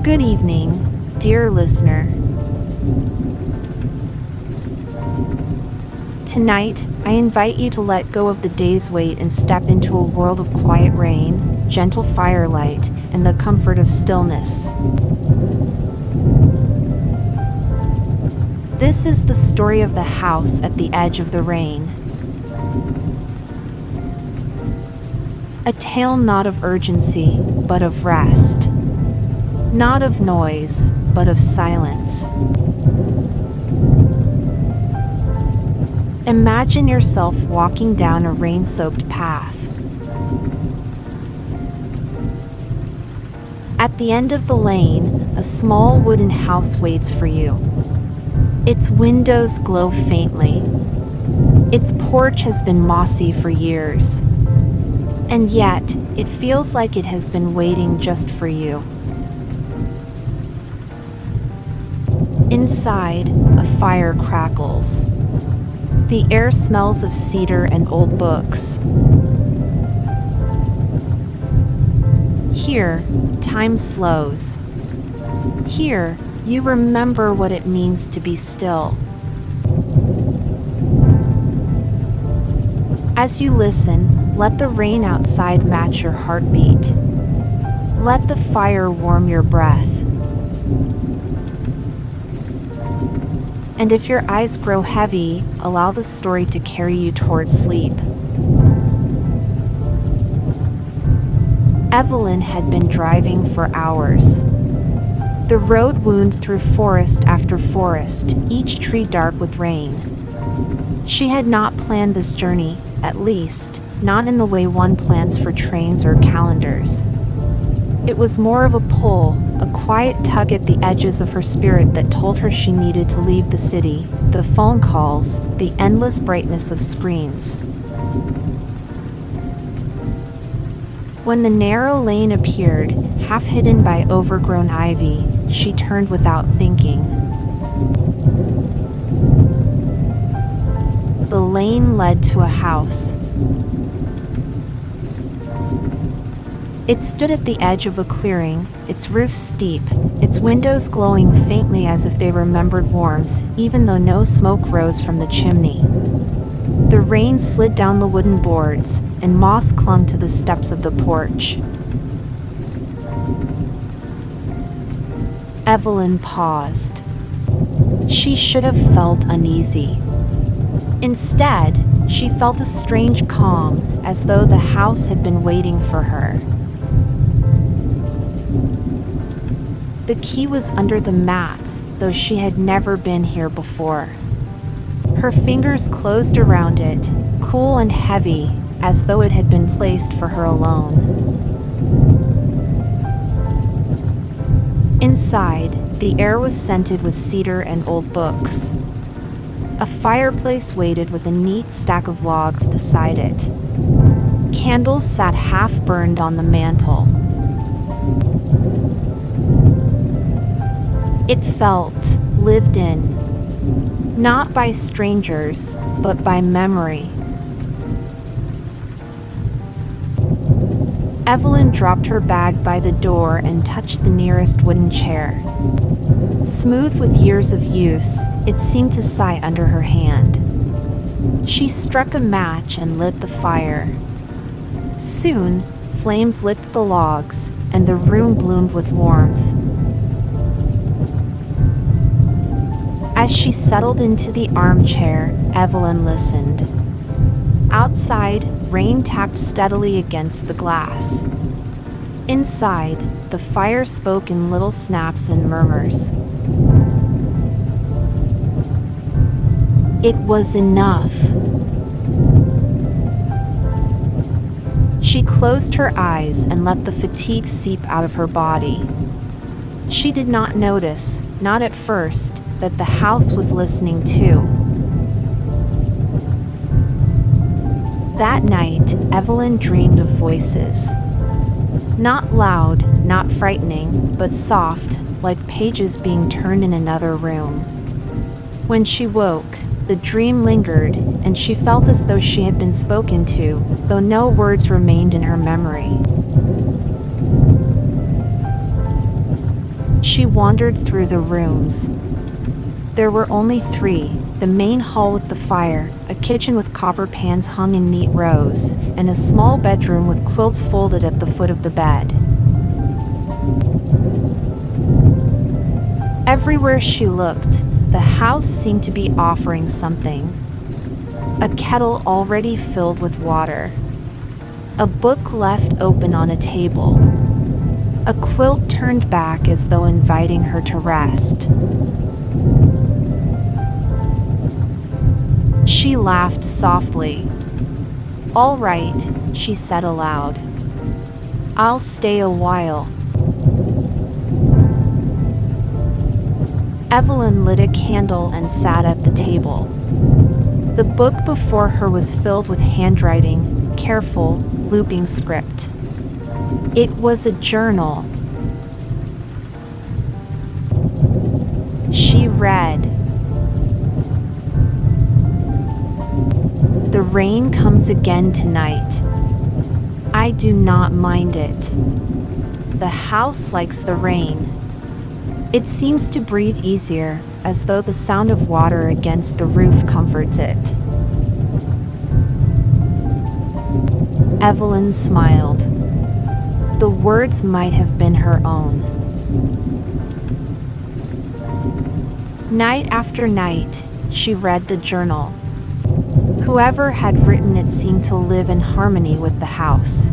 Good evening, dear listener. Tonight, I invite you to let go of the day's weight and step into a world of quiet rain, gentle firelight, and the comfort of stillness. This is the story of the house at the edge of the rain. A tale not of urgency, but of rest. Not of noise, but of silence. Imagine yourself walking down a rain-soaked path. At the end of the lane, a small wooden house waits for you. Its windows glow faintly. Its porch has been mossy for years. And yet, it feels like it has been waiting just for you. Inside, a fire crackles. The air smells of cedar and old books. Here, time slows. Here, you remember what it means to be still. As you listen, let the rain outside match your heartbeat. Let the fire warm your breath. And if your eyes grow heavy, allow the story to carry you towards sleep. Evelyn had been driving for hours. The road wound through forest after forest, each tree dark with rain. She had not planned this journey, at least, not in the way one plans for trains or calendars. It was more of a pull, a quiet tug at the edges of her spirit that told her she needed to leave the city, the phone calls, the endless brightness of screens. When the narrow lane appeared, half hidden by overgrown ivy, she turned without thinking. The lane led to a house. It stood at the edge of a clearing, its roof steep, its windows glowing faintly as if they remembered warmth, even though no smoke rose from the chimney. The rain slid down the wooden boards, and moss clung to the steps of the porch. Evelyn paused. She should have felt uneasy. Instead, she felt a strange calm, as though the house had been waiting for her. The key was under the mat, though she had never been here before. Her fingers closed around it, cool and heavy, as though it had been placed for her alone. Inside, the air was scented with cedar and old books. A fireplace waited with a neat stack of logs beside it. Candles sat half-burned on the mantel. It felt lived in, not by strangers, but by memory. Evelyn dropped her bag by the door and touched the nearest wooden chair. Smooth with years of use, it seemed to sigh under her hand. She struck a match and lit the fire. Soon, flames licked the logs, and the room bloomed with warmth. As she settled into the armchair, Evelyn listened. Outside, rain tapped steadily against the glass. Inside, the fire spoke in little snaps and murmurs. It was enough. She closed her eyes and let the fatigue seep out of her body. She did not notice, not at first, that the house was listening too. That night, Evelyn dreamed of voices. Not loud, not frightening, but soft, like pages being turned in another room. When she woke, the dream lingered, and she felt as though she had been spoken to, though no words remained in her memory. She wandered through the rooms. There were only three: the main hall with the fire, a kitchen with copper pans hung in neat rows, and a small bedroom with quilts folded at the foot of the bed. Everywhere she looked, the house seemed to be offering something. A kettle already filled with water. A book left open on a table. A quilt turned back as though inviting her to rest. She laughed softly. "All right," she said aloud. "I'll stay a while." Evelyn lit a candle and sat at the table. The book before her was filled with handwriting, careful, looping script. It was a journal. She read, "The rain comes again tonight. I do not mind it. The house likes the rain. It seems to breathe easier, as though the sound of water against the roof comforts it." Evelyn smiled. The words might have been her own. Night after night, she read the journal. Whoever had written it seemed to live in harmony with the house.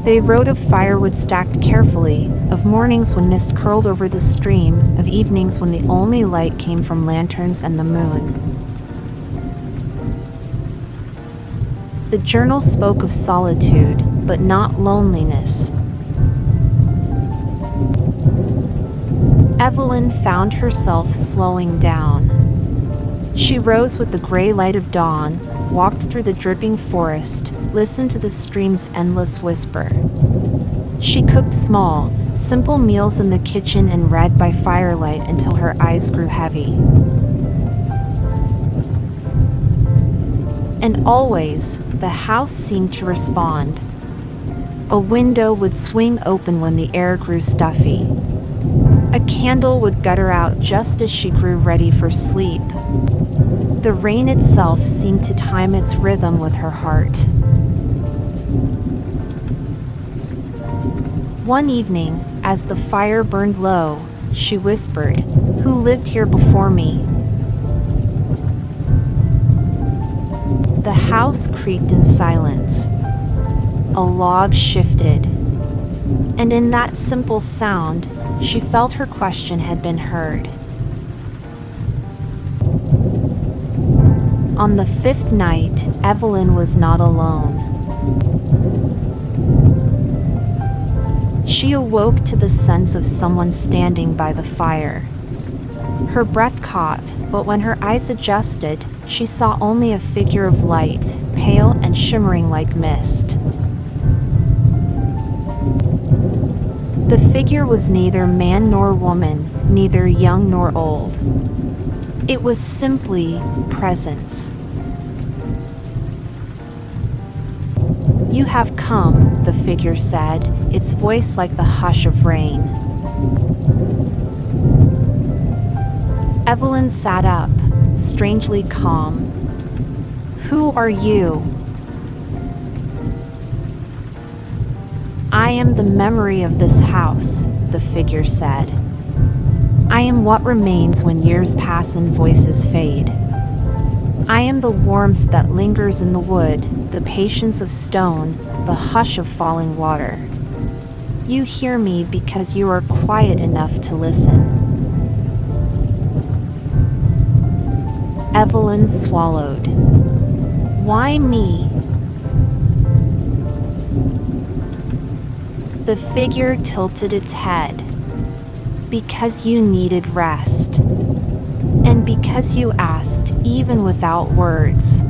They wrote of firewood stacked carefully, of mornings when mist curled over the stream, of evenings when the only light came from lanterns and the moon. The journal spoke of solitude, but not loneliness. Evelyn found herself slowing down. She rose with the gray light of dawn, walked through the dripping forest, listened to the stream's endless whisper. She cooked small, simple meals in the kitchen and read by firelight until her eyes grew heavy. And always, the house seemed to respond. A window would swing open when the air grew stuffy. A candle would gutter out just as she grew ready for sleep. The rain itself seemed to time its rhythm with her heart. One evening, as the fire burned low, she whispered, "Who lived here before me?" The house creaked in silence. A log shifted. And in that simple sound, she felt her question had been heard. On the fifth night, Evelyn was not alone. She awoke to the sense of someone standing by the fire. Her breath caught, but when her eyes adjusted, she saw only a figure of light, pale and shimmering like mist. The figure was neither man nor woman, neither young nor old. It was simply presence. "You have come," the figure said, its voice like the hush of rain. Evelyn sat up, strangely calm. "Who are you?" "I am the memory of this house," the figure said. "I am what remains when years pass and voices fade. I am the warmth that lingers in the wood, the patience of stone, the hush of falling water. You hear me because you are quiet enough to listen." Evelyn swallowed. "Why me?" The figure tilted its head. "Because you needed rest. And because you asked even without words."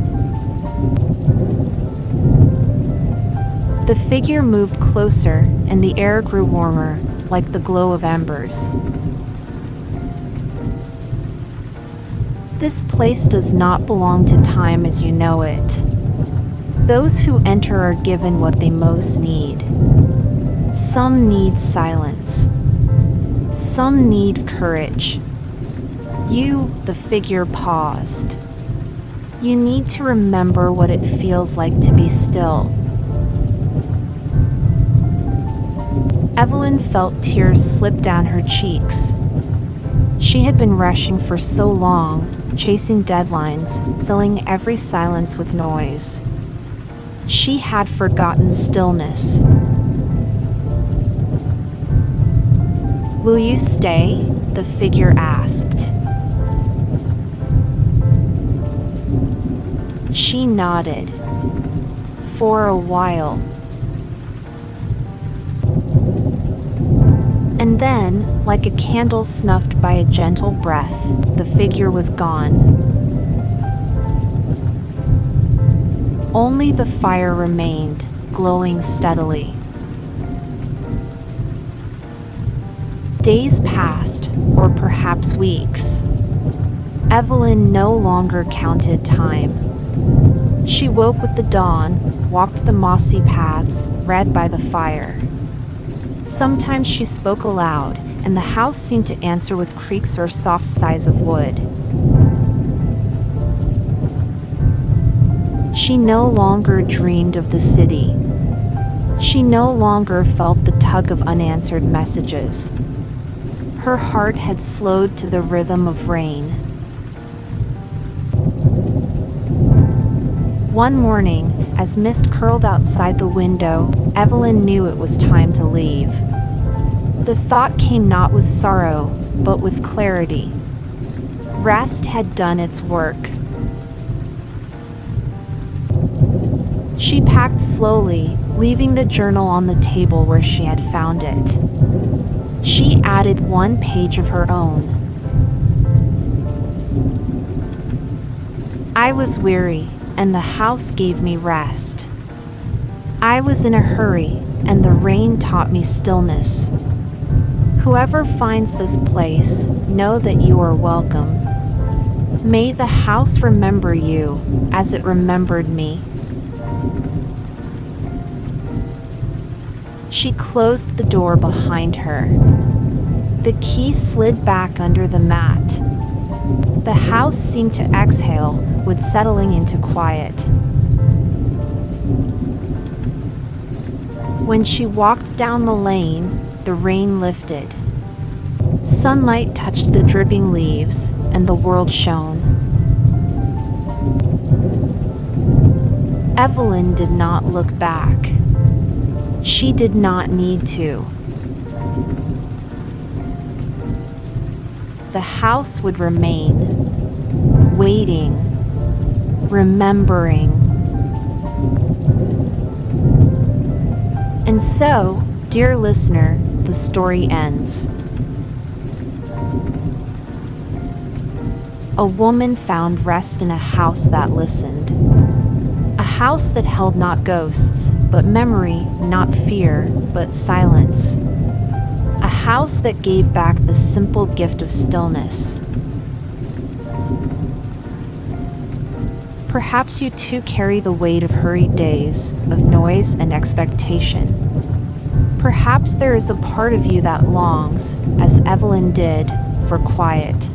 The figure moved closer, and the air grew warmer, like the glow of embers. "This place does not belong to time as you know it. Those who enter are given what they most need. Some need silence. Some need courage. You, the figure, paused. You need to remember what it feels like to be still. Evelyn felt tears slip down her cheeks. She had been rushing for so long, chasing deadlines, filling every silence with noise. She had forgotten stillness. "Will you stay?" the figure asked. She nodded. For a while. And then, like a candle snuffed by a gentle breath, the figure was gone. Only the fire remained, glowing steadily. Days passed, or perhaps weeks. Evelyn no longer counted time. She woke with the dawn, walked the mossy paths, read by the fire. Sometimes she spoke aloud, and the house seemed to answer with creaks or soft sighs of wood. She no longer dreamed of the city. She no longer felt the tug of unanswered messages. Her heart had slowed to the rhythm of rain. One morning, as mist curled outside the window, Evelyn knew it was time to leave. The thought came not with sorrow, but with clarity. Rest had done its work. She packed slowly, leaving the journal on the table where she had found it. She added one page of her own. "I was weary, and the house gave me rest. I was in a hurry, and the rain taught me stillness. Whoever finds this place, know that you are welcome. May the house remember you, as it remembered me." She closed the door behind her. The key slid back under the mat. The house seemed to exhale, with settling into quiet. When she walked down the lane, the rain lifted. Sunlight touched the dripping leaves, and the world shone. Evelyn did not look back. She did not need to. The house would remain, waiting, remembering. And so, dear listener, the story ends. A woman found rest in a house that listened. A house that held not ghosts, but memory, not fear, but silence. A house that gave back the simple gift of stillness. Perhaps you too carry the weight of hurried days, of noise and expectation. Perhaps there is a part of you that longs, as Evelyn did, for quiet.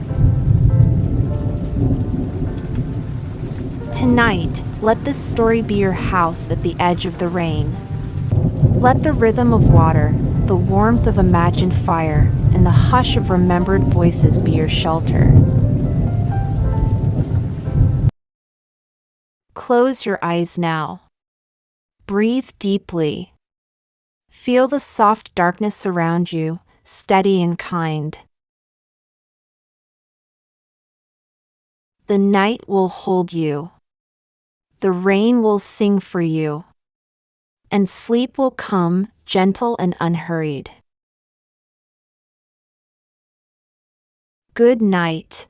Tonight, let this story be your house at the edge of the rain. Let the rhythm of water, the warmth of imagined fire, and the hush of remembered voices be your shelter. Close your eyes now. Breathe deeply. Feel the soft darkness around you, steady and kind. The night will hold you. The rain will sing for you. And sleep will come, gentle and unhurried. Good night.